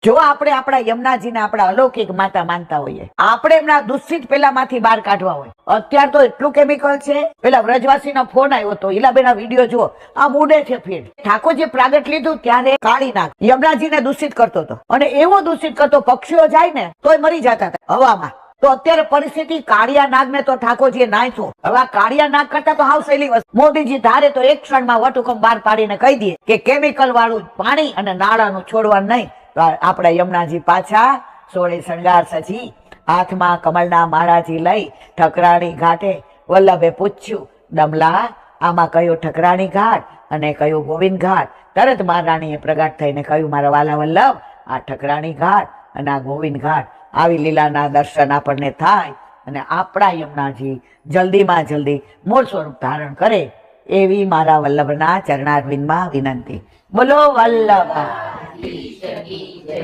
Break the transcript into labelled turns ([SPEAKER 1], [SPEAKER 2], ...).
[SPEAKER 1] જો આપણે આપણા યમુનાજીને આપણા અલૌકિક માતા માનતા હોઈએ, આપણે એમના દૂષિત પેલામાંથી બહાર કાઢવા હોય. અત્યારે તો એટલું કેમિકલ છે. પેલા વ્રજવાસીનો ફોન આવ્યો હતો, ઈલાબેના વિડીયો જુઓ, આ મૂડે છે ફીડ. ઠાકોરજી પ્રાગટ લીધું ત્યારે કાળી નાગ યમુનાજીને દૂષિત કરતો હતો, અને એવો દૂષિત કરતો પક્ષીઓ જાય ને તોય મરી જતા હતા હવામાં. તો અત્યારે પરિસ્થિતિ કાળિયા નાગ ને તો ઠાકોરજીએ નાખ્યું. હવે કાળિયા નાગ કરતા તો હાવ સહેલી વસ્તુ. મોદીજી ધારે તો એક ક્ષણમાં વટહુકમ બહાર પાડીને કહી દે કે કેમિકલ વાળું પાણી અને નાળાનું છોડવાનું નહીં. આપડા યમુનાજી પાછા સોળે શણગાર સજી, હાથમાં કમળના માળાથી લઈ ઠકરાણી ઘાટે વલ્લભે પૂછ્યું, ડમલા આમાં કયો ઠકરાણી ઘાટ અને કયો ગોવિંદ ઘાટ? તરત મહારાણીએ પ્રગટ થઈને કહ્યું, મારા વાલા વલ્લભ, આ ઠકરાણી ઘાટ અને આ ગોવિંદ ઘાટ. આવી લીલાના દર્શન આપણને થાય અને આપણા યમુનાજી જલ્દીમાં જલ્દી મૂળ સ્વરૂપ ધારણ કરે એવી મારા વલ્લભના ચરણારવિંદમાં વિનંતી. બોલો વલ્લભ.